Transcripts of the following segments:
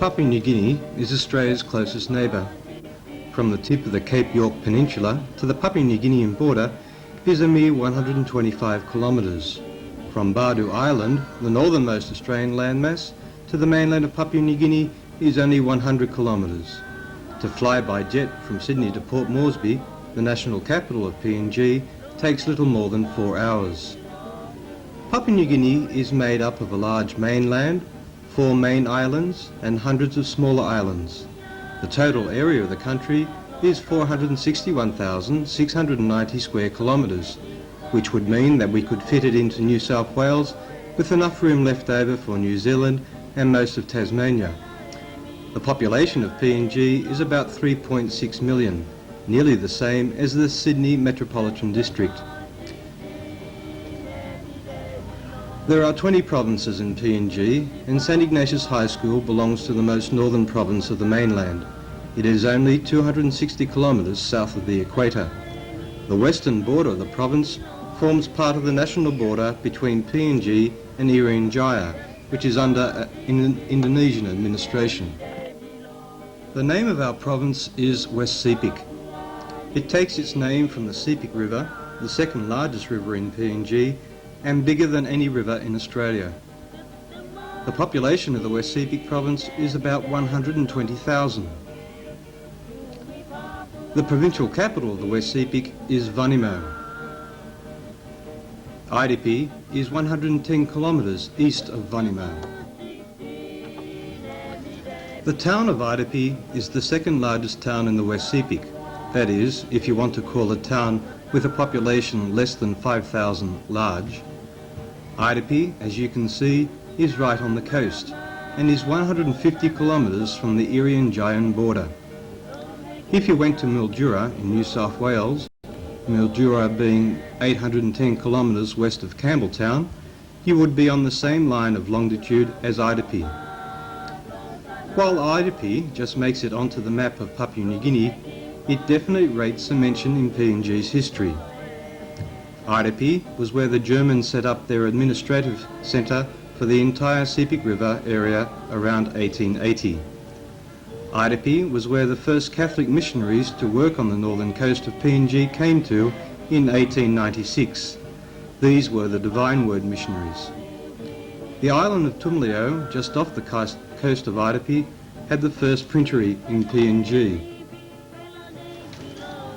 Papua New Guinea is Australia's closest neighbour. From the tip of the Cape York Peninsula to the Papua New Guinean border is a mere 125 kilometres. From Bardu Island, the northernmost Australian landmass, to the mainland of Papua New Guinea is only 100 kilometres. To fly by jet from Sydney to Port Moresby, the national capital of PNG, takes little more than 4 hours. Papua New Guinea is made up of a large mainland, 4 main islands and hundreds of smaller islands. The total area of the country is 461,690 square kilometres, which would mean that we could fit it into New South Wales with enough room left over for New Zealand and most of Tasmania. The population of PNG is about 3.6 million, nearly the same as the Sydney Metropolitan District. There are 20 provinces in PNG, and St Ignatius High School belongs to the most northern province of the mainland. It is only 260 kilometres south of the equator. The western border of the province forms part of the national border between PNG and Irian Jaya, which is under Indonesian administration. The name of our province is West Sepik. It takes its name from the Sepik River, the second largest river in PNG, and bigger than any river in Australia. The population of the West Sepik province is about 120,000. The provincial capital of the West Sepik is Vanimo. Aitape is 110 kilometres east of Vanimo. The town of Aitape is the second largest town in the West Sepik. That is, if you want to call a town with a population less than 5,000 large. Aitape, as you can see, is right on the coast and is 150 kilometres from the Irian Jayan border. If you went to Mildura in New South Wales, Mildura being 810 kilometres west of Campbelltown, you would be on the same line of longitude as Aitape. While Aitape just makes it onto the map of Papua New Guinea, it definitely rates a mention in PNG's history. Aitape was where the Germans set up their administrative centre for the entire Sepik River area around 1880. Aitape was where the first Catholic missionaries to work on the northern coast of PNG came to in 1896. These were the Divine Word missionaries. The island of Tumleo, just off the coast of Aitape, had the first printery in PNG.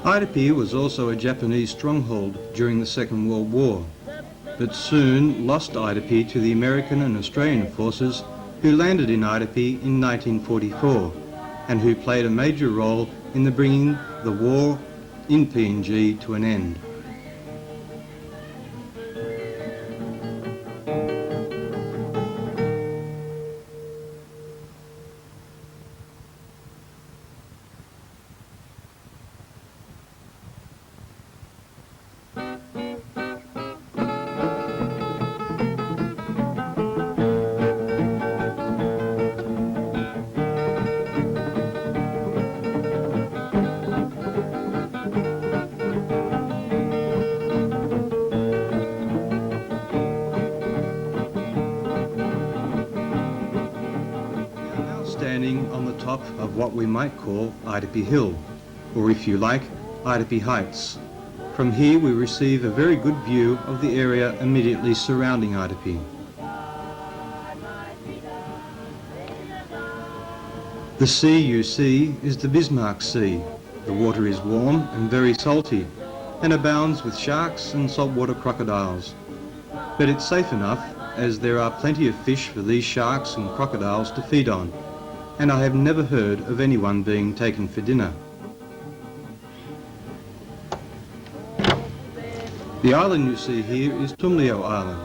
Aitape was also a Japanese stronghold during the Second World War, but soon lost Aitape to the American and Australian forces who landed in Aitape in 1944 and who played a major role in bringing the war in PNG to an end. Standing on the top of what we might call Aitape Hill, or if you like, Aitape Heights. From here we receive a very good view of the area immediately surrounding Aitape. The sea you see is the Bismarck Sea. The water is warm and very salty and abounds with sharks and saltwater crocodiles. But it's safe enough, as there are plenty of fish for these sharks and crocodiles to feed on, and I have never heard of anyone being taken for dinner. The island you see here is Tumleo Island,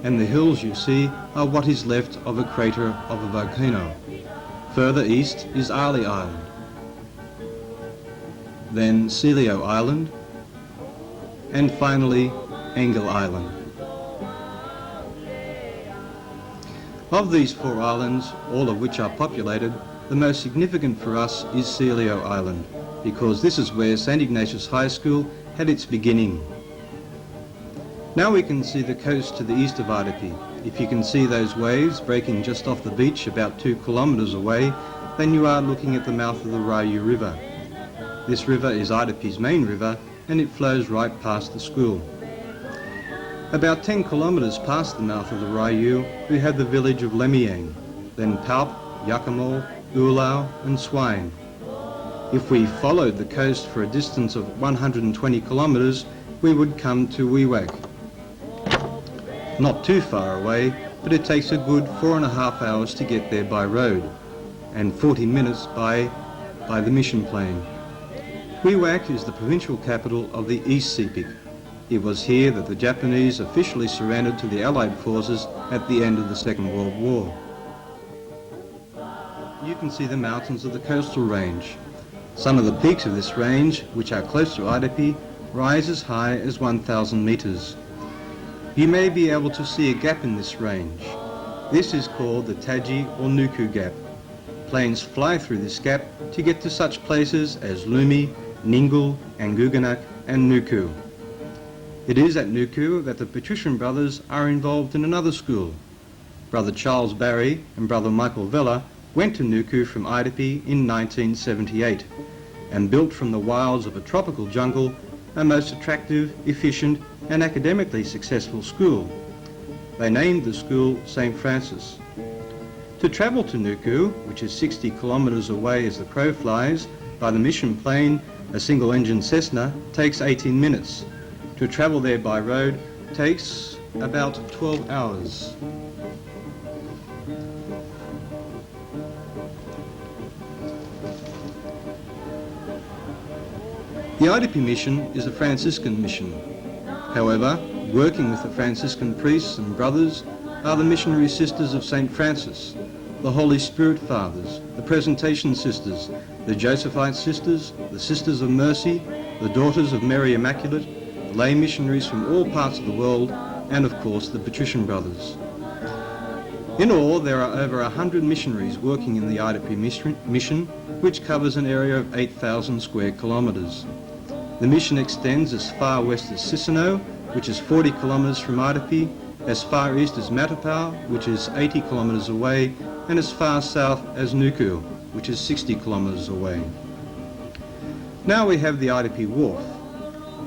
and the hills you see are what is left of a crater of a volcano. Further east is Ali Island, then Celio Island, and finally Engel Island. Of these 4 islands, all of which are populated, the most significant for us is Celio Island, because this is where St Ignatius High School had its beginning. Now we can see the coast to the east of Aitape, If you can see those waves breaking just off the beach about 2 kilometres away, then you are looking at the mouth of the Ryu River. This river is Aitape's main river and it flows right past the school. About 10 kilometres past the mouth of the Ryu, we have the village of Lemiang, then Palp, Yakamol, Ulau and Swain. If we followed the coast for a distance of 120 kilometres, we would come to Wewak. Not too far away, but it takes a good 4.5 hours to get there by road, and 40 minutes by the mission plane. Wewak is the provincial capital of the East Sepik. It was here that the Japanese officially surrendered to the Allied forces at the end of the Second World War. You can see the mountains of the coastal range. Some of the peaks of this range, which are close to Aitape, rise as high as 1,000 metres. You may be able to see a gap in this range. This is called the Taji or Nuku Gap. Planes fly through this gap to get to such places as Lumi, Ningul, Anguganak and Nuku. It is at Nuku that the Patrician brothers are involved in another school. Brother Charles Barry and Brother Michael Vella went to Nuku from Aitape in 1978 and built from the wilds of a tropical jungle a most attractive, efficient and academically successful school. They named the school St. Francis. To travel to Nuku, which is 60 kilometres away as the crow flies, by the mission plane, a single-engine Cessna, takes 18 minutes. To travel there by road takes about 12 hours. The Aitape mission is a Franciscan mission. However, working with the Franciscan priests and brothers are the missionary sisters of St. Francis, the Holy Spirit Fathers, the Presentation Sisters, the Josephite Sisters, the Sisters of Mercy, the Daughters of Mary Immaculate, lay missionaries from all parts of the world, and of course the Patrician brothers. In all, there are over 100 missionaries working in the Aitape mission, which covers an area of 8,000 square kilometres. The mission extends as far west as Sisino, which is 40 kilometres from Aitape, as far east as Matapau, which is 80 kilometres away, and as far south as Nuku, which is 60 kilometres away. Now we have the Aitape Wharf.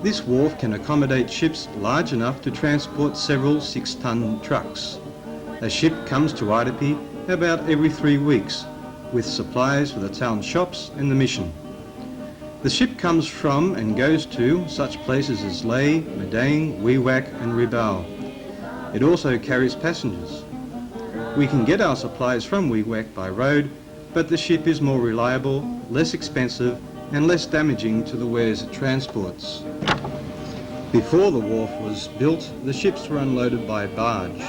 This wharf can accommodate ships large enough to transport several 6-ton trucks. A ship comes to Aitape about every 3 weeks, with supplies for the town shops and the mission. The ship comes from and goes to such places as Leh, Madang, Wewak and Ribau. It also carries passengers. We can get our supplies from Wewak by road, but the ship is more reliable, less expensive and less damaging to the wares it transports. Before the wharf was built, the ships were unloaded by barge,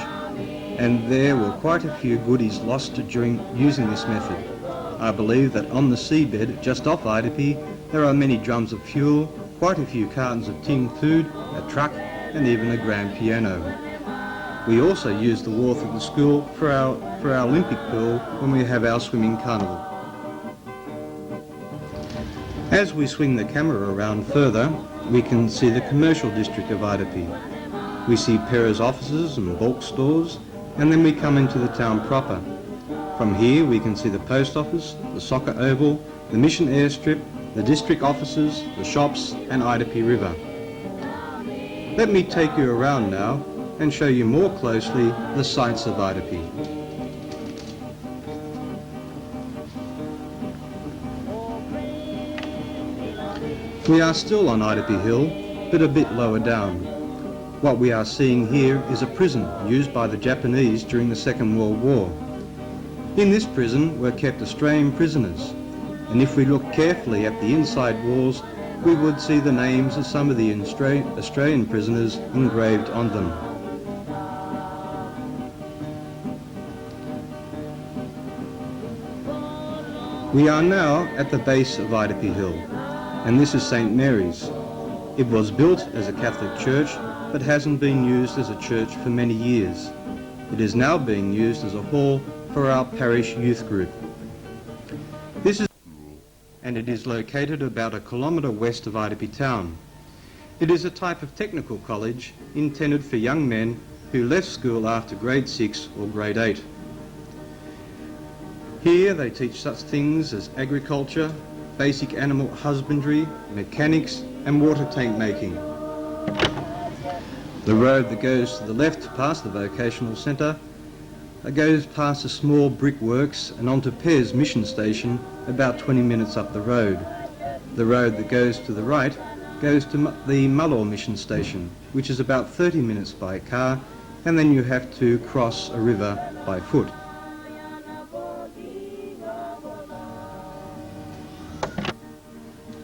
and there were quite a few goodies lost during using this method. I believe that on the seabed just off Aitape there are many drums of fuel, quite a few cartons of tinned food, a truck and even a grand piano. We also use the wharf at the school for our Olympic pool when we have our swimming carnival. As we swing the camera around further, we can see the commercial district of Aitape. We see Pera's offices and bulk stores, and then we come into the town proper. From here we can see the post office, the soccer oval, the mission airstrip, the district offices, the shops and Aitape River. Let me take you around now and show you more closely the sights of Aitape. We are still on Aitape Hill, but a bit lower down. What we are seeing here is a prison used by the Japanese during the Second World War. In this prison were kept Australian prisoners, and if we look carefully at the inside walls, we would see the names of some of the Australian prisoners engraved on them. We are now at the base of Aitape Hill, and this is St. Mary's. It was built as a Catholic church, but hasn't been used as a church for many years. It is now being used as a hall for our parish youth group. This is and it is located about 1 kilometre west of Aitape town. It is a type of technical college intended for young men who left school after grade 6 or grade 8. Here they teach such things as agriculture, basic animal husbandry, mechanics and water tank making. The road that goes to the left past the vocational centre goes past a small brickworks and onto Pear's mission station about 20 minutes up the road. The road that goes to the right goes to the Mullor mission station, which is about 30 minutes by car, and then you have to cross a river by foot.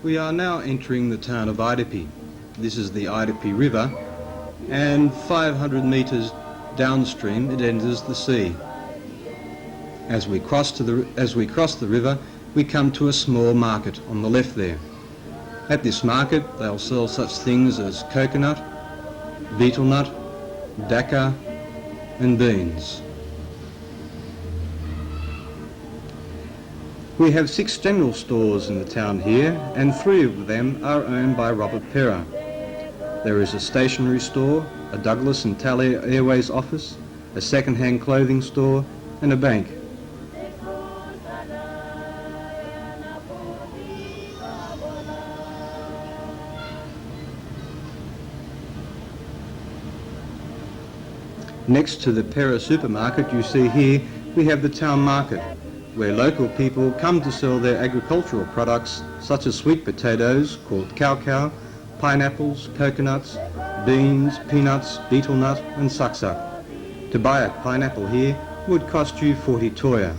We are now entering the town of Aitape. This is the Aitape River, and 500 metres downstream it enters the sea. As we cross the river, we come to a small market on the left there. At this market they'll sell such things as coconut, betel nut, dacca and beans. We have 6 general stores in the town here, and 3 of them are owned by Robert Perra. There is a stationery store, a Douglas and Tally Airways office, a second-hand clothing store and a bank. Next to the Perra supermarket you see here, we have the town market, where local people come to sell their agricultural products such as sweet potatoes called cow, pineapples, coconuts, beans, peanuts, betel nut and sucksuck. To buy a pineapple here would cost you 40 toya.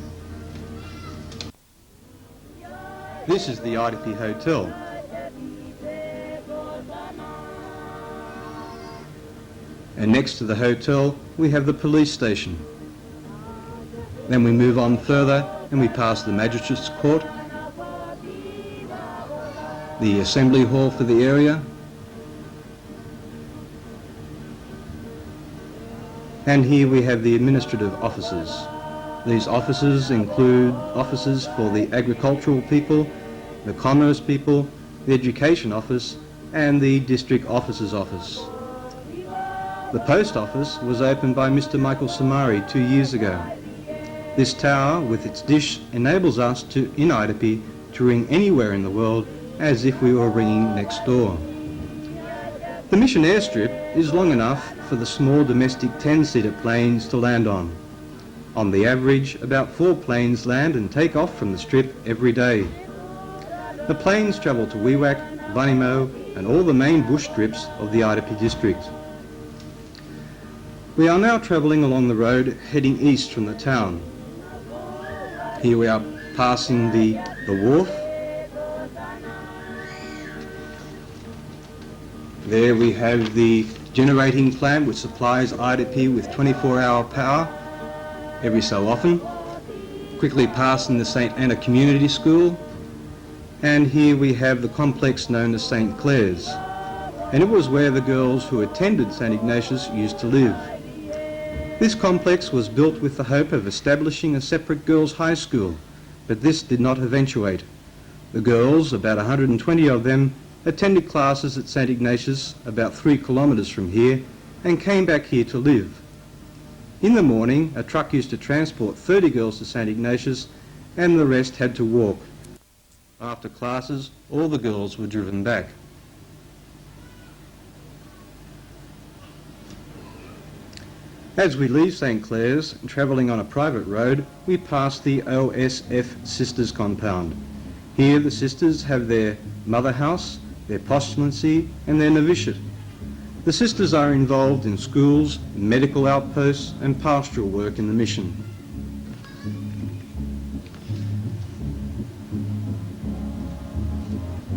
This is the Aitape Hotel. And next to the hotel we have the police station. Then we move on further and we pass the Magistrates Court, the Assembly Hall for the area, and here we have the administrative offices. These offices include offices for the agricultural people, the commerce people, the education office and the district officer's office. The post office was opened by Mr. Michael Samari 2 years ago. This tower with its dish enables us in Aitape to ring anywhere in the world as if we were ringing next door. The mission airstrip is long enough for the small domestic 10-seater planes to land on. On the average, about 4 planes land and take off from the strip every day. The planes travel to Wewak, Vanimo and all the main bush strips of the Aitape district. We are now travelling along the road heading east from the town. Here we are passing the wharf. There we have the generating plant which supplies Aitape with 24-hour power every so often. Quickly passing the St Anna Community School, and here we have the complex known as St Clair's, and it was where the girls who attended St Ignatius used to live. This complex was built with the hope of establishing a separate girls' high school, but this did not eventuate. The girls, about 120 of them, attended classes at St Ignatius about 3 kilometres from here and came back here to live. In the morning, a truck used to transport 30 girls to St Ignatius and the rest had to walk. After classes, all the girls were driven back. As we leave St Clair's, travelling on a private road, we pass the OSF Sisters compound. Here the sisters have their mother house, their postulancy and their novitiate. The sisters are involved in schools, medical outposts and pastoral work in the mission.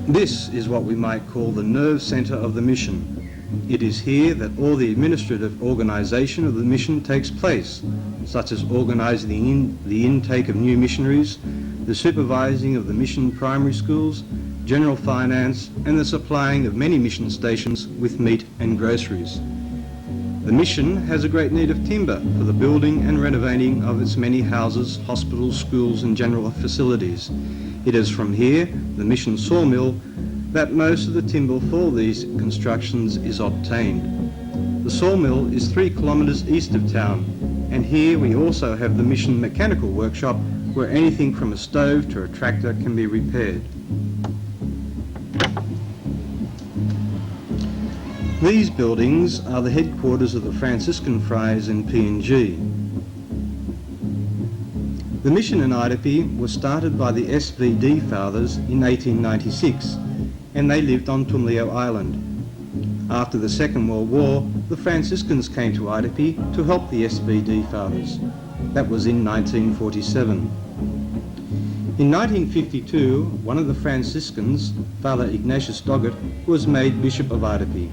This is what we might call the nerve centre of the mission. It is here that all the administrative organisation of the mission takes place, such as organising the intake of new missionaries, the supervising of the mission primary schools, general finance and the supplying of many mission stations with meat and groceries. The mission has a great need of timber for the building and renovating of its many houses, hospitals, schools and general facilities. It is from here, the mission sawmill, that most of the timber for these constructions is obtained. The sawmill is 3 kilometres east of town, and here we also have the Mission Mechanical Workshop, where anything from a stove to a tractor can be repaired. These buildings are the headquarters of the Franciscan Friars in PNG. The mission in Aitape was started by the SVD Fathers in 1896, and they lived on Tumleo Island. After the Second World War, the Franciscans came to Aitape to help the SVD Fathers. That was in 1947. In 1952, one of the Franciscans, Father Ignatius HS, was made Bishop of Aitape.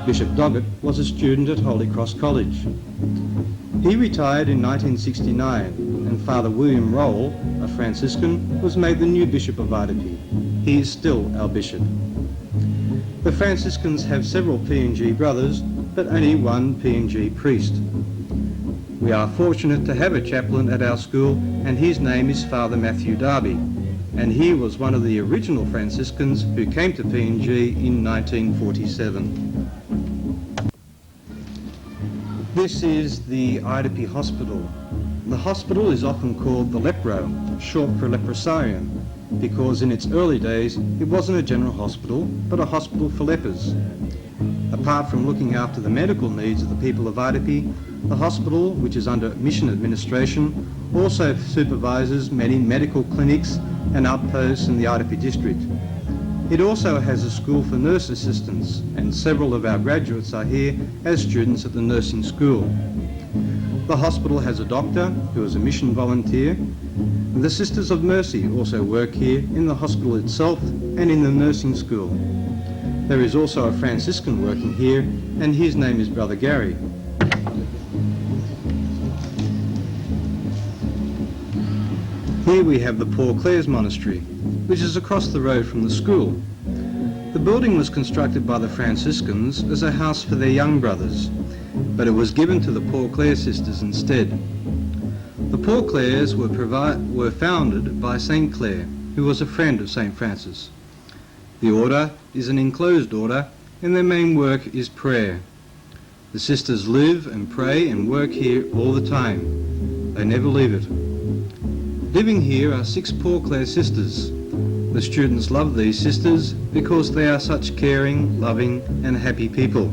Bishop Doggett was a student at Holy Cross College. He retired in 1969, and Father William Roll, a Franciscan, was made the new Bishop of Aitape. He is still our bishop. The Franciscans have several PNG brothers, but only one PNG priest. We are fortunate to have a chaplain at our school, and his name is Father Matthew Darby, and he was one of the original Franciscans who came to PNG in 1947. This is the Aitape Hospital. The hospital is often called the Lepro, short for leprosarium, because in its early days it wasn't a general hospital, but a hospital for lepers. Apart from looking after the medical needs of the people of Aitape, the hospital, which is under mission administration, also supervises many medical clinics and outposts in the Aitape district. It also has a school for nurse assistants, and several of our graduates are here as students at the nursing school. The hospital has a doctor who is a mission volunteer. The Sisters of Mercy also work here in the hospital itself and in the nursing school. There is also a Franciscan working here, and his name is Brother Gary. Here we have the Poor Clares Monastery, which is across the road from the school. The building was constructed by the Franciscans as a house for their young brothers, but it was given to the Poor Clare sisters instead. The Poor Clares were founded by St. Clare, who was a friend of St. Francis. The order is an enclosed order, and their main work is prayer. The sisters live and pray and work here all the time. They never leave it. Living here are 6 Poor Clare sisters. The students love these sisters because they are such caring, loving and happy people.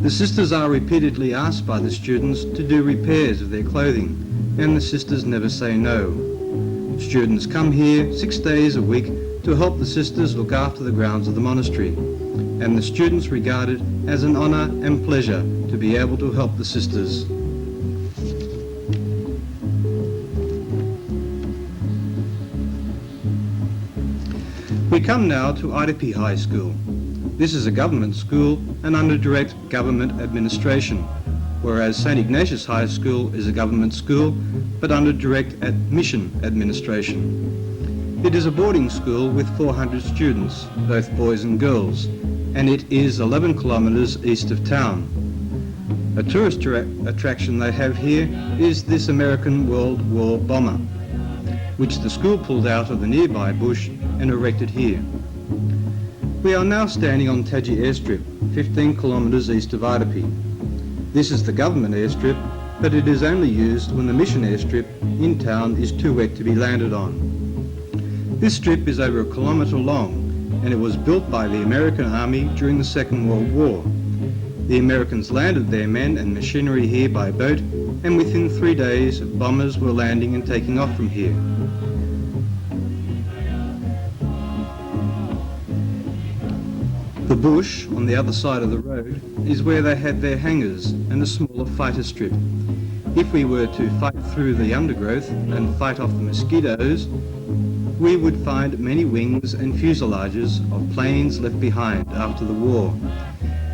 The sisters are repeatedly asked by the students to do repairs of their clothing, and the sisters never say no. Students come here 6 days a week to help the sisters look after the grounds of the monastery, and the students regard it as an honour and pleasure to be able to help the sisters. We come now to Aitape High School. This is a government school and under direct government administration, whereas St. Ignatius High School is a government school but under direct mission administration. It is a boarding school with 400 students, both boys and girls, and it is 11 kilometres east of town. A tourist attraction they have here is this American World War bomber, which the school pulled out of the nearby bush and erected here. We are now standing on Taji airstrip, 15 kilometres east of Aitape. This is the government airstrip, but it is only used when the mission airstrip in town is too wet to be landed on. This strip is over 1 kilometre long, and it was built by the American Army during the Second World War. The Americans landed their men and machinery here by boat, and within 3 days bombers were landing and taking off from here. The bush on the other side of the road is where they had their hangars and a smaller fighter strip. If we were to fight through the undergrowth and fight off the mosquitoes, we would find many wings and fuselages of planes left behind after the war.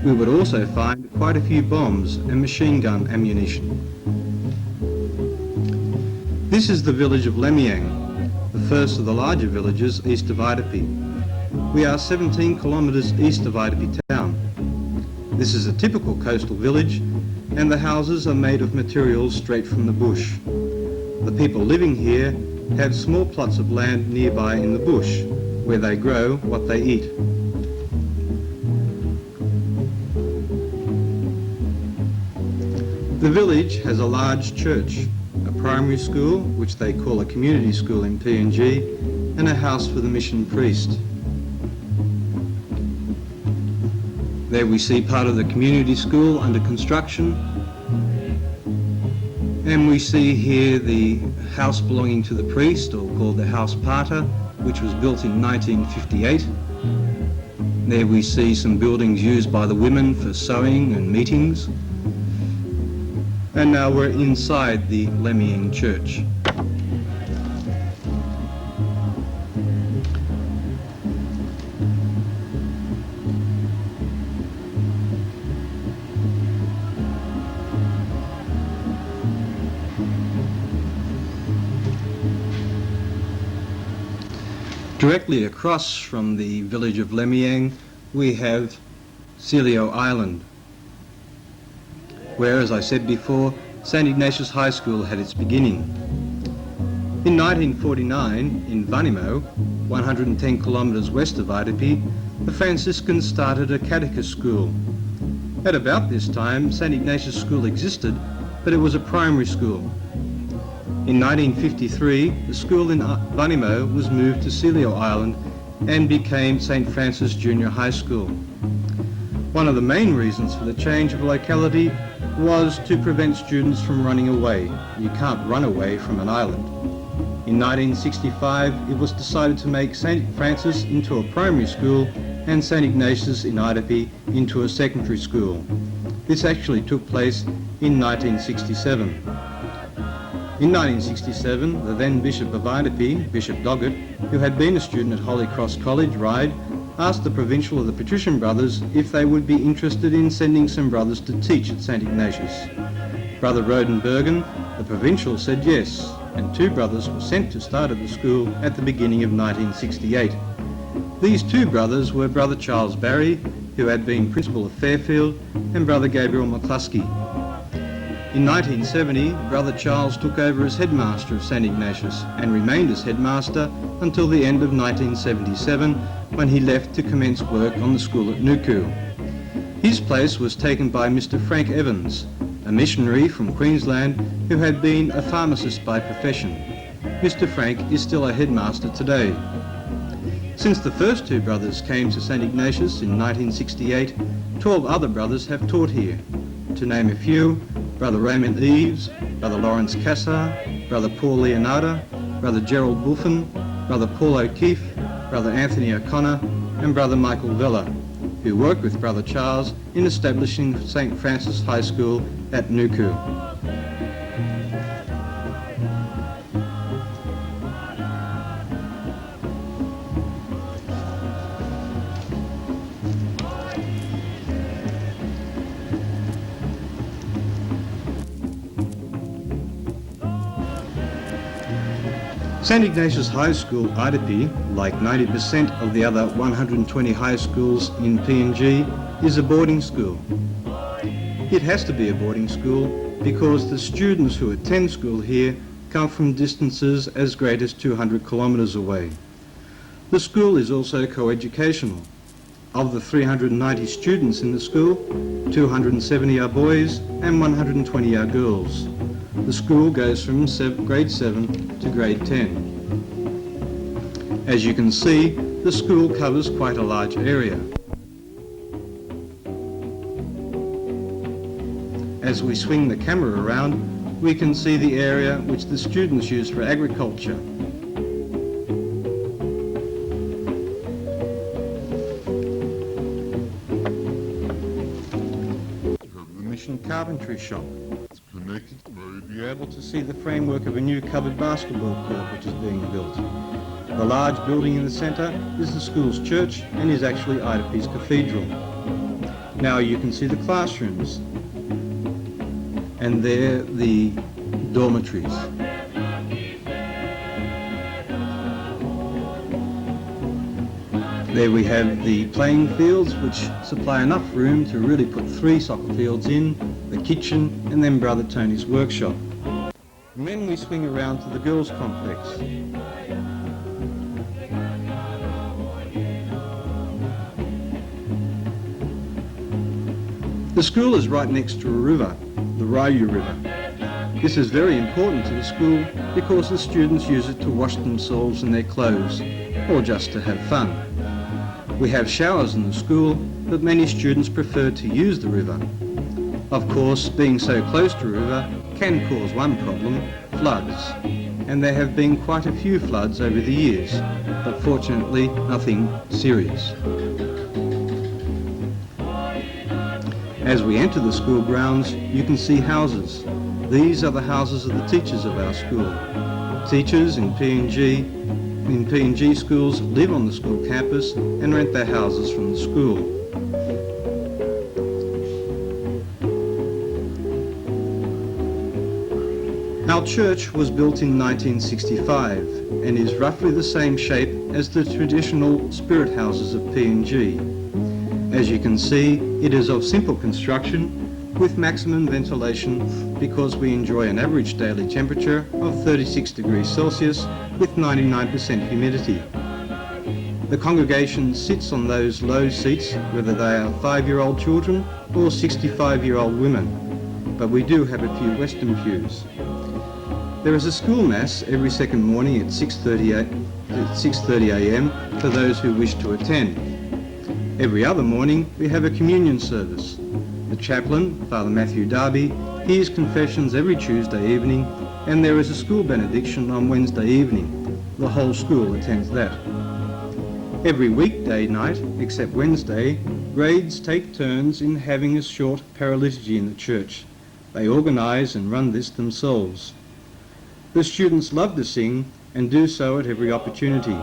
We would also find quite a few bombs and machine gun ammunition. This is the village of Lemiang, the first of the larger villages east of Aitape. We are 17 kilometres east of Aitape town. This is a typical coastal village, and the houses are made of materials straight from the bush. The people living here have small plots of land nearby in the bush, where they grow what they eat. The village has a large church, a primary school, which they call a community school in PNG, and a house for the mission priest. There we see part of the community school under construction, and we see here the house belonging to the priest, or called the house pater, which was built in 1958. There we see some buildings used by the women for sewing and meetings. And now we're inside the Lemmying Church. Directly across from the village of Lemmying, we have Celio Island, where, as I said before, St. Ignatius High School had its beginning. In 1949, in Vanimo, 110 kilometres west of Aitape, the Franciscans started a catechist school. At about this time, St. Ignatius School existed, but it was a primary school. In 1953, the school in Vanimo was moved to Celio Island and became St. Francis Junior High School. One of the main reasons for the change of locality was to prevent students from running away. You can't run away from an island. In 1965, it was decided to make St. Francis into a primary school and St. Ignatius in Aitape into a secondary school. This actually took place in 1967. In 1967, the then Bishop of Aitape, Bishop Doggett, who had been a student at Holy Cross College, Ryde, asked the provincial of the Patrician Brothers if they would be interested in sending some brothers to teach at St. Ignatius. Brother Rodenbergen, the provincial, said yes, and 2 brothers were sent to start at the school at the beginning of 1968. These 2 brothers were Brother Charles Barry, who had been principal of Fairfield, and Brother Gabriel McCluskey. In 1970, Brother Charles took over as headmaster of St. Ignatius and remained as headmaster until the end of 1977, when he left to commence work on the school at Nuku. His place was taken by Mr. Frank Evans, a missionary from Queensland who had been a pharmacist by profession. Mr. Frank is still a headmaster today. Since the first 2 brothers came to St. Ignatius in 1968, 12 other brothers have taught here. To name a few: Brother Raymond Eves, Brother Lawrence Cassar, Brother Paul Leonardo, Brother Gerald Buffin, Brother Paul O'Keefe, Brother Anthony O'Connor, and Brother Michael Vella, who worked with Brother Charles in establishing St. Francis High School at Nuku. St. Ignatius High School, Aitape, like 90% of the other 120 high schools in PNG, is a boarding school. It has to be a boarding school because the students who attend school here come from distances as great as 200 kilometres away. The school is also co-educational. Of the 390 students in the school, 270 are boys and 120 are girls. The school goes from grade 7 to grade 10. As you can see, the school covers quite a large area. As we swing the camera around, we can see the area which the students use for agriculture. The mission carpentry shop. You'll be able to see the framework of a new covered basketball court which is being built. The large building in the centre is the school's church and is actually Aitape's cathedral. Now you can see the classrooms, and there the dormitories. There we have the playing fields, which supply enough room to really put 3 soccer fields in, the kitchen, and then Brother Tony's workshop. And then we swing around to the girls' complex. The school is right next to a river, the Ryu River. This is very important to the school because the students use it to wash themselves and their clothes, or just to have fun. We have showers in the school, but many students prefer to use the river. Of course, being so close to a river can cause one problem, floods. And there have been quite a few floods over the years, but fortunately nothing serious. As we enter the school grounds, you can see houses. These are the houses of the teachers of our school. Teachers in PNG schools live on the school campus and rent their houses from the school. Our church was built in 1965 and is roughly the same shape as the traditional spirit houses of PNG. As you can see, it is of simple construction with maximum ventilation because we enjoy an average daily temperature of 36 degrees Celsius with 99% humidity. The congregation sits on those low seats, whether they are 5-year-old children or 65-year-old women, but we do have a few Western pews. There is a school mass every second morning at 6:30 a.m. for those who wish to attend. Every other morning we have a communion service. The chaplain, Father Matthew Darby, hears confessions every Tuesday evening, and there is a school benediction on Wednesday evening. The whole school attends that. Every weekday night, except Wednesday, grades take turns in having a short paraliturgy in the church. They organise and run this themselves. The students love to sing and do so at every opportunity.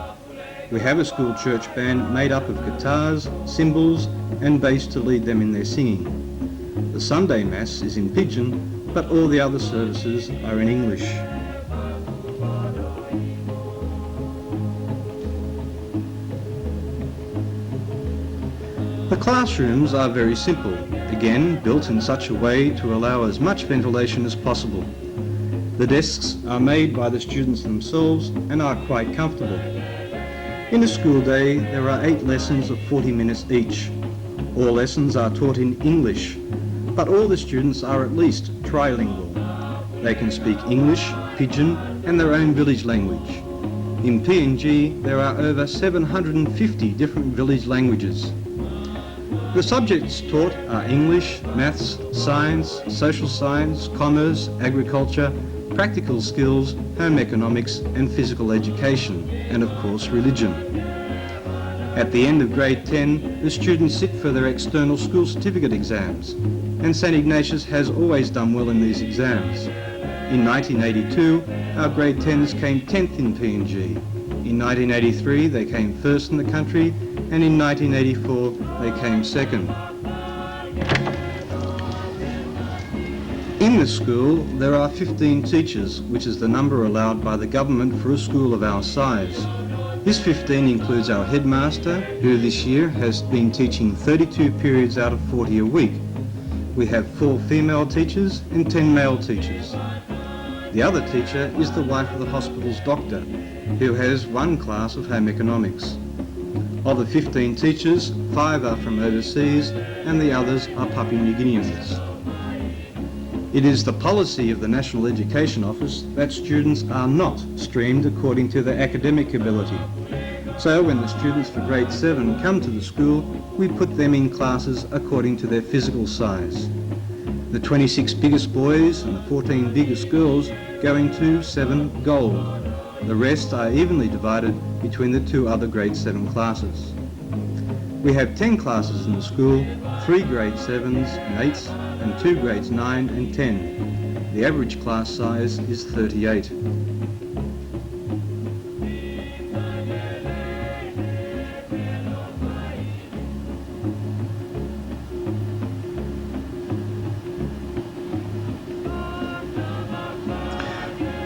We have a school church band made up of guitars, cymbals and bass to lead them in their singing. The Sunday Mass is in Pidgin, but all the other services are in English. The classrooms are very simple, again built in such a way to allow as much ventilation as possible. The desks are made by the students themselves and are quite comfortable. In a school day, there are 8 lessons of 40 minutes each. All lessons are taught in English, but all the students are at least trilingual. They can speak English, Pidgin and their own village language. In PNG, there are over 750 different village languages. The subjects taught are English, maths, science, social science, commerce, agriculture, practical skills, home economics and physical education, and of course religion. At the end of grade 10, the students sit for their external school certificate exams, and St. Ignatius has always done well in these exams. In 1982, our grade 10s came 10th in PNG. In 1983, they came first in the country, and in 1984, they came second. In the school, there are 15 teachers, which is the number allowed by the government for a school of our size. This 15 includes our headmaster, who this year has been teaching 32 periods out of 40 a week. We have 4 female teachers and 10 male teachers. The other teacher is the wife of the hospital's doctor, who has 1 class of home economics. Of the 15 teachers, 5 are from overseas and the others are Papua New Guineans. It is the policy of the National Education Office that students are not streamed according to their academic ability. So when the students for grade 7 come to the school, we put them in classes according to their physical size. The 26 biggest boys and the 14 biggest girls go into 7 gold. The rest are evenly divided between the 2 other grade 7 classes. We have 10 classes in the school, 3 grade 7s and 8s and 2 grades 9 and 10. The average class size is 38.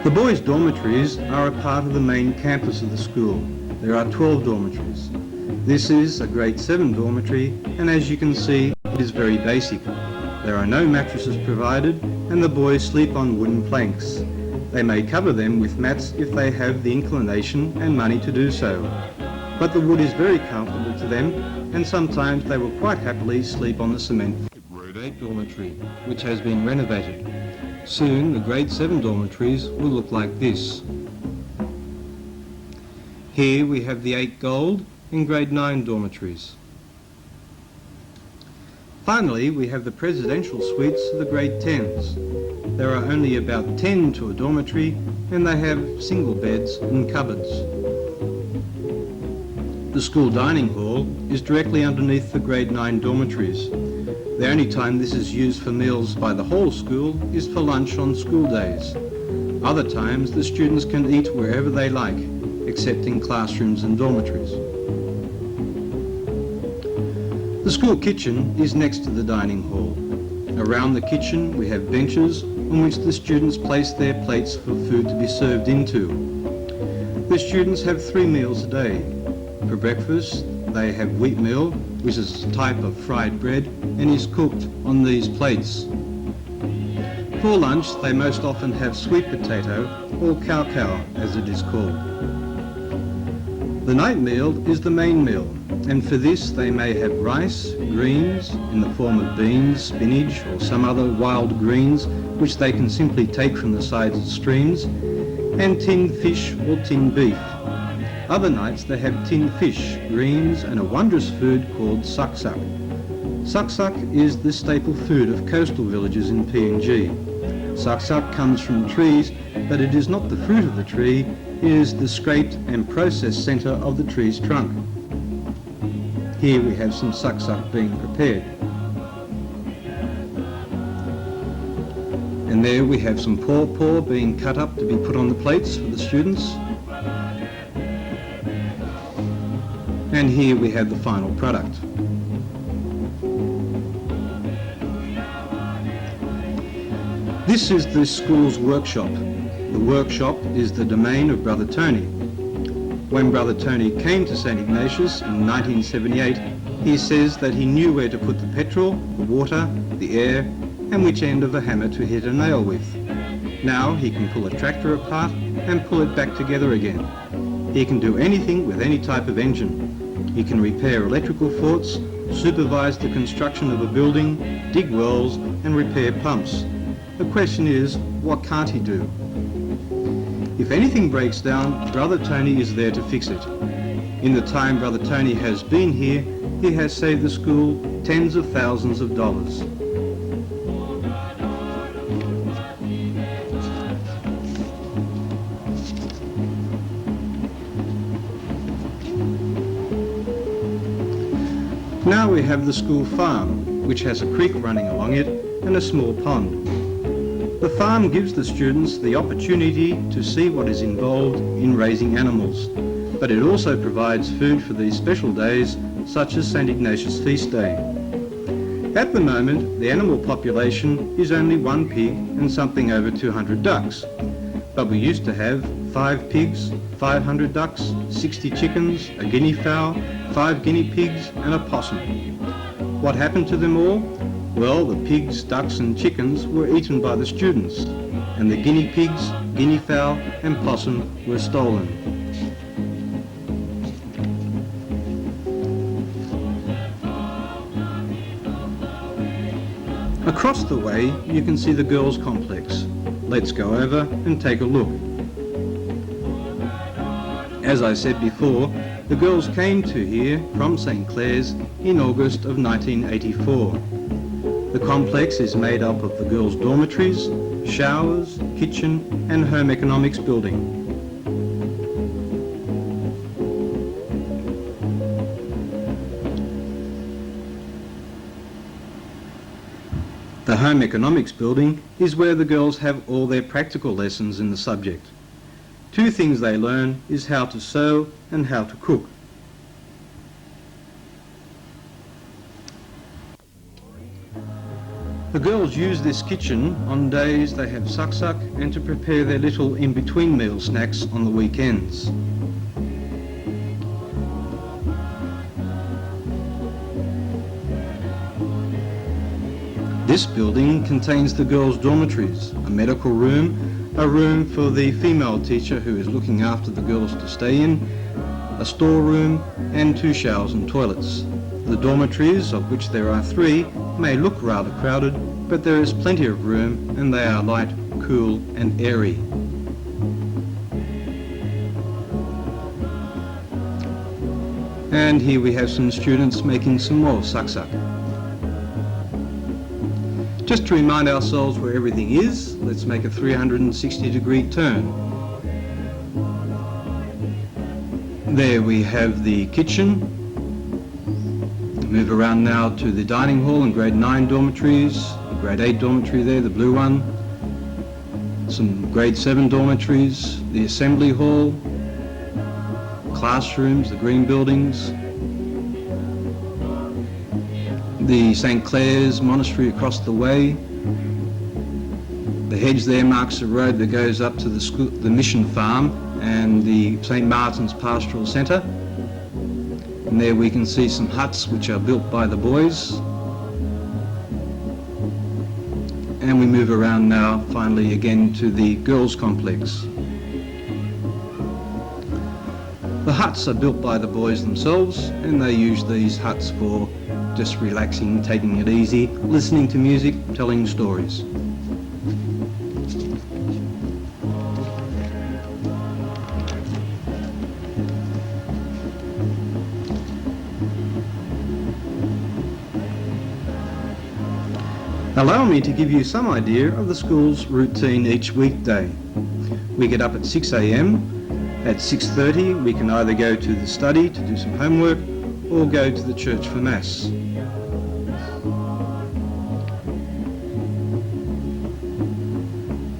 The boys' dormitories are a part of the main campus of the school. There are 12 dormitories. This is a grade 7 dormitory, and as you can see, it is very basic. There are no mattresses provided, and the boys sleep on wooden planks. They may cover them with mats if they have the inclination and money to do so. But the wood is very comfortable to them, and sometimes they will quite happily sleep on the cement. Grade 8 dormitory, which has been renovated. Soon the grade 7 dormitories will look like this. Here we have the 8 gold and grade 9 dormitories. Finally, we have the presidential suites of the grade 10s. There are only about 10 to a dormitory, and they have single beds and cupboards. The school dining hall is directly underneath the grade 9 dormitories. The only time this is used for meals by the whole school is for lunch on school days. Other times the students can eat wherever they like, except in classrooms and dormitories. The school kitchen is next to the dining hall. Around the kitchen we have benches on which the students place their plates for food to be served into. The students have 3 meals a day. For breakfast they have wheatmeal, which is a type of fried bread and is cooked on these plates. For lunch they most often have sweet potato, or cow as it is called. The night meal is the main meal, and for this they may have rice, greens in the form of beans, spinach or some other wild greens which they can simply take from the sides of streams, and tinned fish or tinned beef. Other nights they have tinned fish, greens and a wondrous food called suck-suck. Suck-suck is the staple food of coastal villages in PNG. Suck-suck comes from trees, but it is not the fruit of the tree, it is the scraped and processed centre of the tree's trunk. Here we have some suck-suck being prepared. And there we have some paw being cut up to be put on the plates for the students. And here we have the final product. This is the school's workshop. The workshop is the domain of Brother Tony. When Brother Tony came to St. Ignatius in 1978, he says that he knew where to put the petrol, the water, the air, and which end of a hammer to hit a nail with. Now he can pull a tractor apart and pull it back together again. He can do anything with any type of engine. He can repair electrical faults, supervise the construction of a building, dig wells and repair pumps. The question is, what can't he do? If anything breaks down, Brother Tony is there to fix it. In the time Brother Tony has been here, he has saved the school tens of thousands of dollars. Now we have the school farm, which has a creek running along it and a small pond. The farm gives the students the opportunity to see what is involved in raising animals, but it also provides food for these special days, such as St. Ignatius Feast Day. At the moment, the animal population is only 1 pig and something over 200 ducks, but we used to have 5 pigs, 500 ducks, 60 chickens, a guinea fowl, 5 guinea pigs and a possum. What happened to them all? Well, the pigs, ducks and chickens were eaten by the students, and the guinea pigs, guinea fowl and possum were stolen. Across the way you can see the girls' complex. Let's go over and take a look. As I said before, the girls came to here from St. Clair's in August of 1984. The complex is made up of the girls' dormitories, showers, kitchen and home economics building. The home economics building is where the girls have all their practical lessons in the subject. 2 things they learn is how to sew and how to cook. The girls use this kitchen on days they have suck-suck and to prepare their little in-between meal snacks on the weekends. This building contains the girls' dormitories, a medical room, a room for the female teacher who is looking after the girls to stay in, a storeroom and 2 showers and toilets. The dormitories, of which there are 3, may look rather crowded, but there is plenty of room and they are light, cool and airy. And here we have some students making some more saksak. Just to remind ourselves where everything is, let's make a 360-degree turn. There we have the kitchen. Move around now to the dining hall and grade 9 dormitories, the grade 8 dormitory there, the blue one, some grade 7 dormitories, the assembly hall, classrooms, the green buildings, the St. Clair's Monastery across the way. The hedge there marks the road that goes up to the school, the mission farm and the St. Martin's Pastoral Centre. And there we can see some huts which are built by the boys. And we move around now finally again to the girls' complex. The huts are built by the boys themselves and they use these huts for just relaxing, taking it easy, listening to music, telling stories. Allow me to give you some idea of the school's routine each weekday. We get up at 6 a.m. At 6:30 we can either go to the study to do some homework or go to the church for Mass.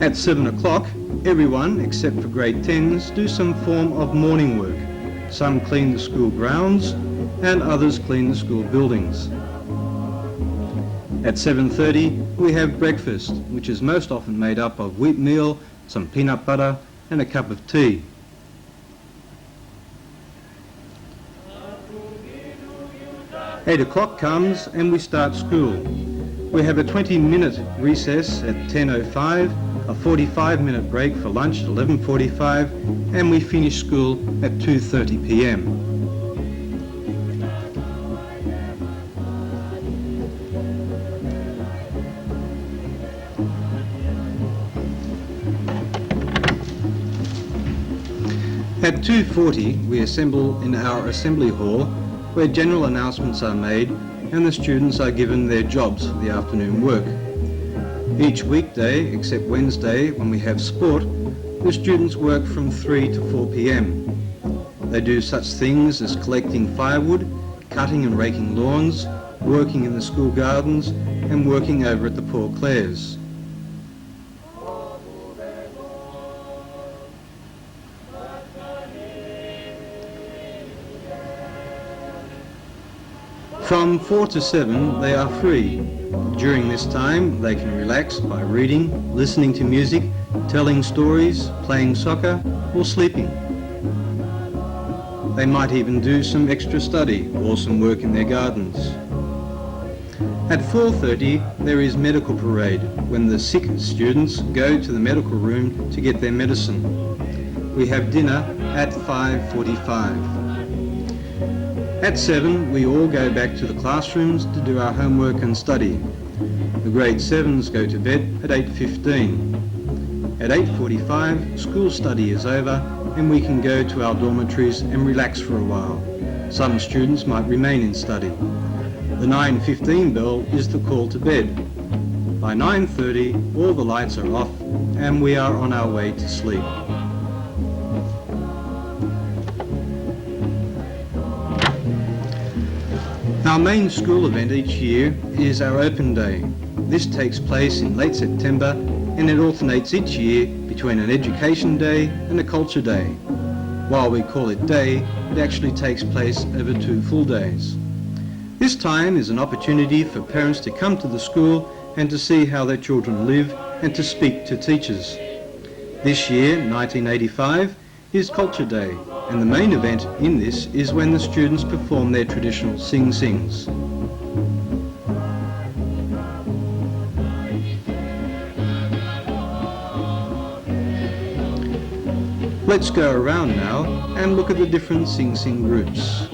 At 7 o'clock, everyone except for grade 10s do some form of morning work. Some clean the school grounds and others clean the school buildings. At 7:30 we have breakfast, which is most often made up of wheatmeal, some peanut butter and a cup of tea. Eight o'clock comes and we start school. We have a 20-minute recess at 10:05, a 45-minute break for lunch at 11:45 and we finish school at 2:30 p.m. At 2:40 we assemble in our assembly hall where general announcements are made and the students are given their jobs for the afternoon work. Each weekday, except Wednesday when we have sport, the students work from 3 to 4 p.m. They do such things as collecting firewood, cutting and raking lawns, working in the school gardens and working over at the Poor Clares. From 4 to 7 they are free. During this time they can relax by reading, listening to music, telling stories, playing soccer or sleeping. They might even do some extra study or some work in their gardens. At 4:30 there is medical parade when the sick students go to the medical room to get their medicine. We have dinner at 5:45. At 7 we all go back to the classrooms to do our homework and study. The grade 7s go to bed at 8:15. At 8:45 school study is over and we can go to our dormitories and relax for a while. Some students might remain in study. The 9:15 bell is the call to bed. By 9:30 all the lights are off and we are on our way to sleep. Our main school event each year is our Open Day. This takes place in late September and it alternates each year between an Education Day and a Culture Day. While we call it day, it actually takes place over 2 full days. This time is an opportunity for parents to come to the school and to see how their children live and to speak to teachers. This year, 1985, is Culture Day, and the main event in this is when the students perform their traditional sing-sings. Let's go around now and look at the different sing-sing groups.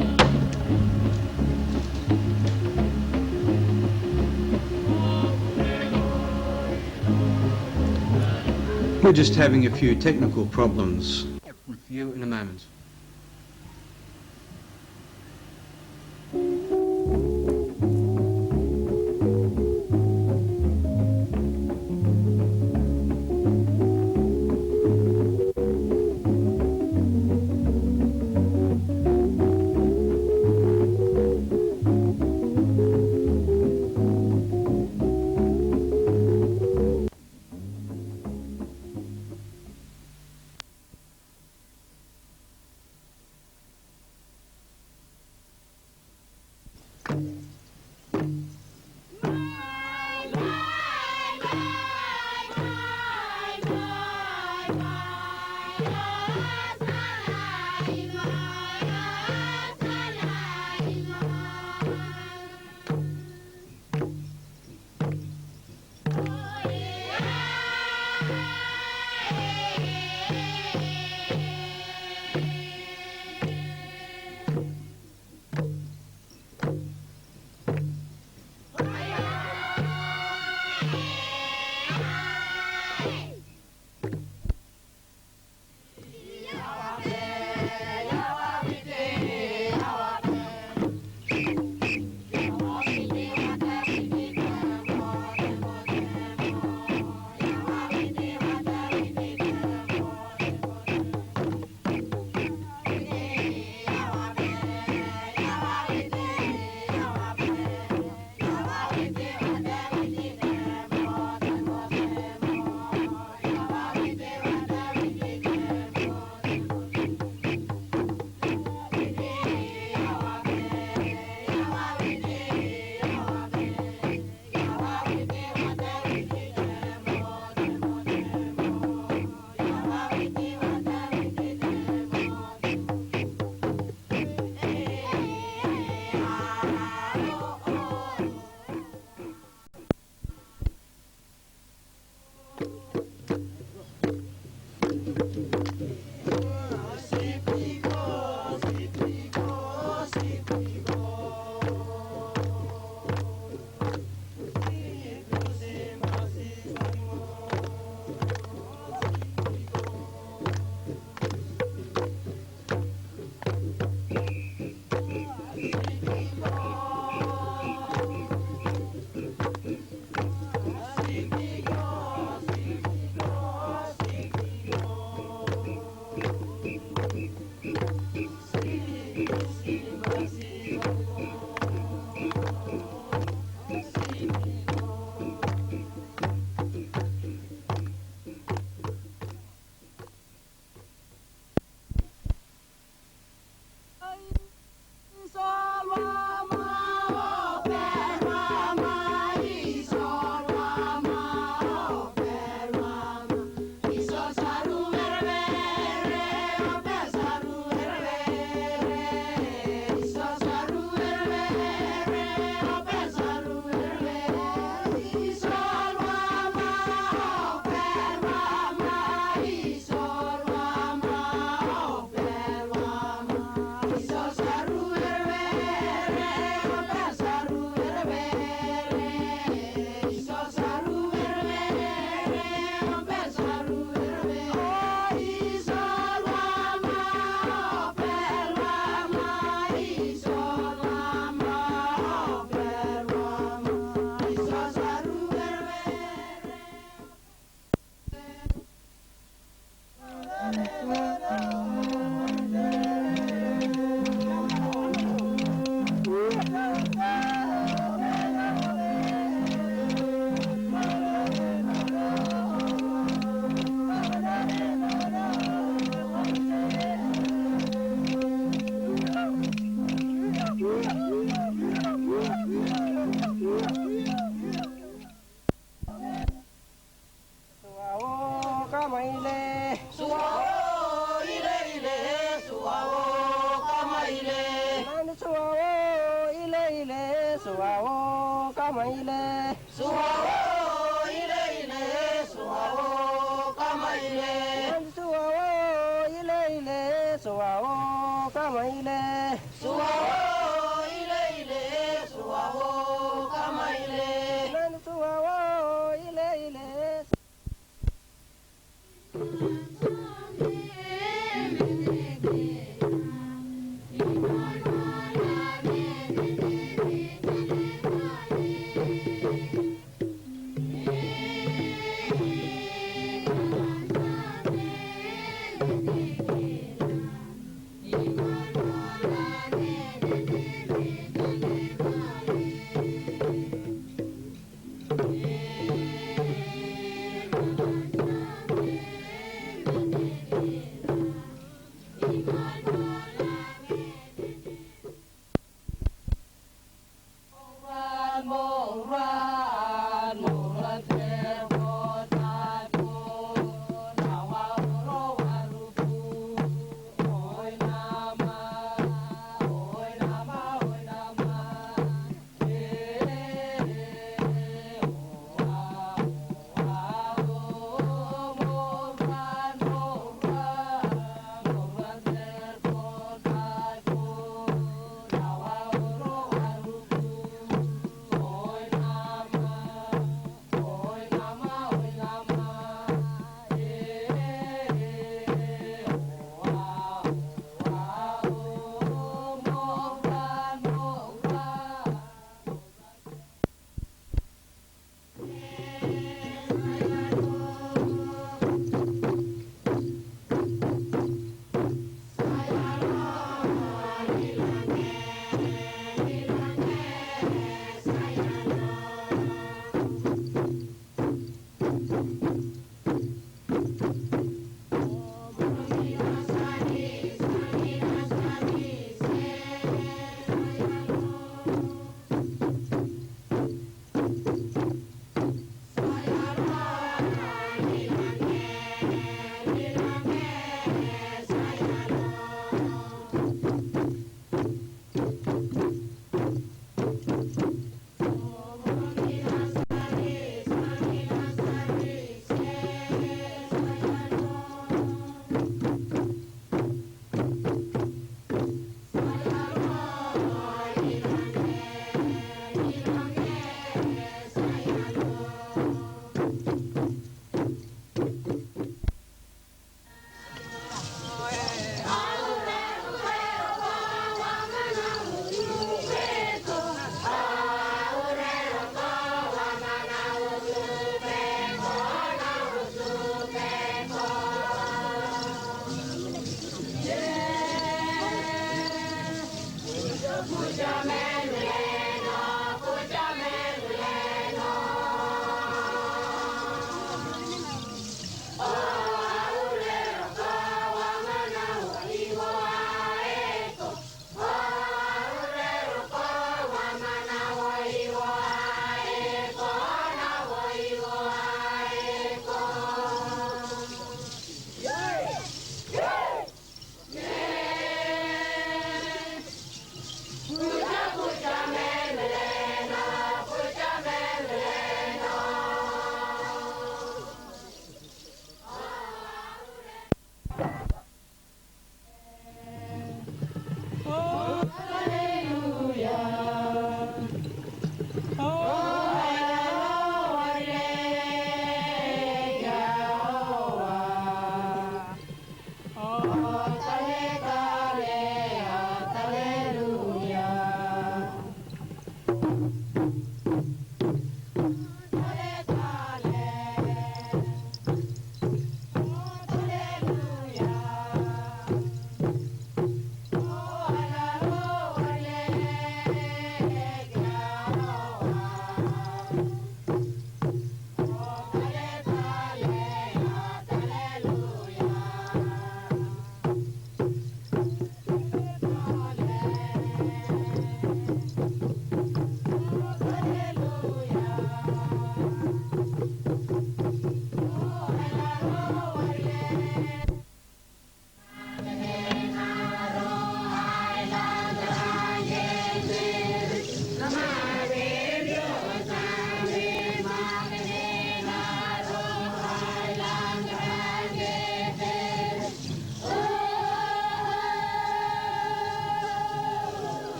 We're just having a few technical problems. With you in a moment.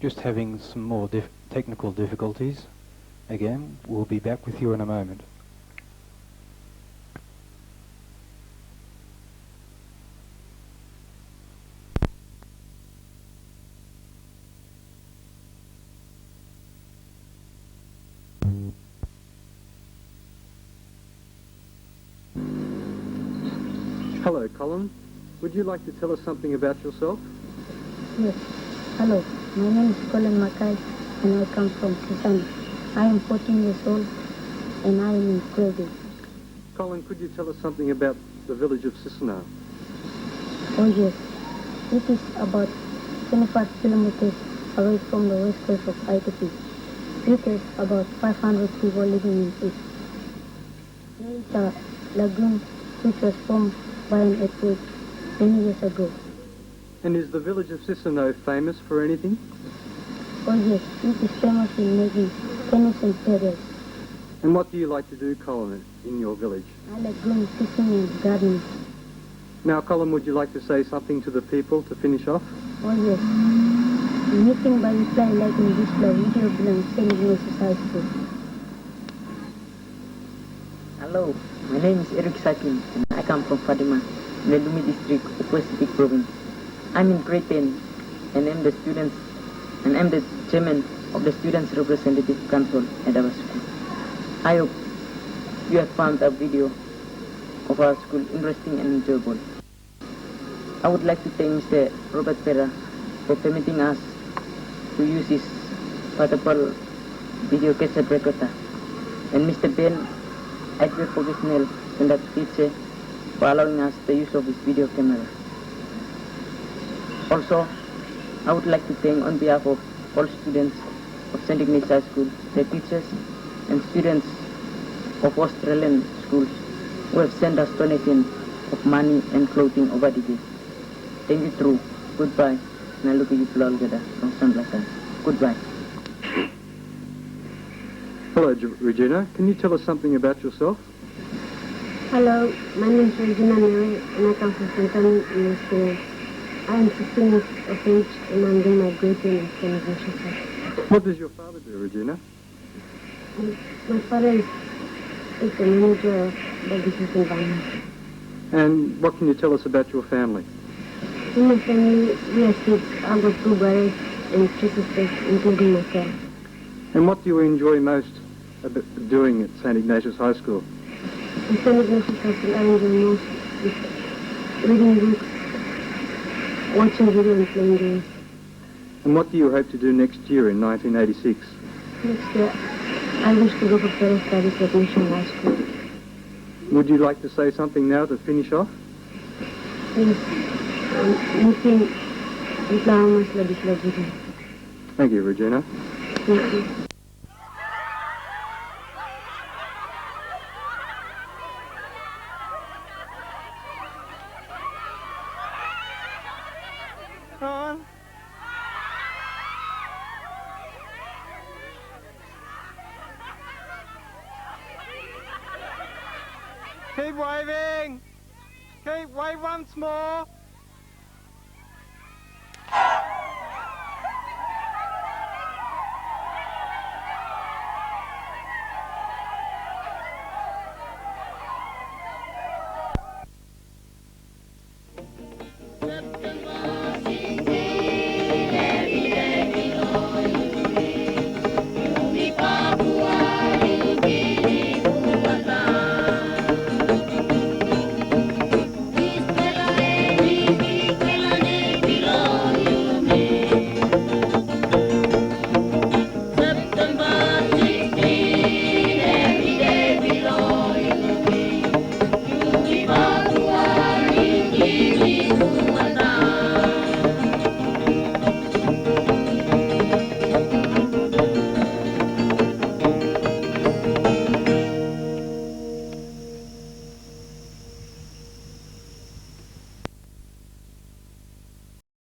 Just having some more technical difficulties. Again, we'll be back with you in a moment. Hello, Colin. Would you like to tell us something about yourself? Yes. Hello. My name is Colin Mackay and I come from Kisani. I am 14 years old and I am in grade 8. Colin, could you tell us something about the village of Sisano? Oh yes. It is about 25 kilometers away from the west coast of Aitape. It has about 500 people living in it. There is a lagoon which was formed by an earthquake many years ago. And is the village of Sisano famous for anything? Oh yes, it is famous in making canoes and paddles. And what do you like to do, Colin, in your village? I like going fishing and gardening. Now, Colin, would you like to say something to the people to finish off? Oh yes. Meeting by reply liking this video belongs to St. Ignatius High School. Hello, my name is Eric Sakin and I come from Fatima, in the Lumi district of West Sepik province. I'm in grade 10 and I'm the chairman of the Students Representative Council at our school. I hope you have found our video of our school interesting and enjoyable. I would like to thank Mr. Robert Pera for permitting us to use his portable video cassette recorder, and Mr. Ben, a professional stand-up teacher, for allowing us the use of his video camera. Also, I would like to thank on behalf of all students of St. Ignatius High School, the teachers and students of Australian schools who have sent us donations of money and clothing over the day. Thank you through. Goodbye. Naluki Plolgada from Sanblasa. Goodbye. Hello, Regina. Can you tell us something about yourself? Hello, my name is Regina Mary and I come from Santana in Australia. I am 16 years of age and I'm doing my grade 10 in St. Ignatius High. What does your father do, Regina? My father is the manager of the business environment. And what can you tell us about your family? In my family, we are 6. I've got 2 brothers and 3 sisters, including myself. And what do you enjoy most about doing at St. Ignatius High School? In St. Ignatius High School, I enjoy most is reading books, watching video and playing games. And what do you hope to do next year in 1986? Next year, I wish to go for further studies at Mission High School. Would you like to say something now to finish off? Yes, meeting Islamas Ladislavidi. Thank you, Regina. Thank you. On. Keep waving. Keep wave once more.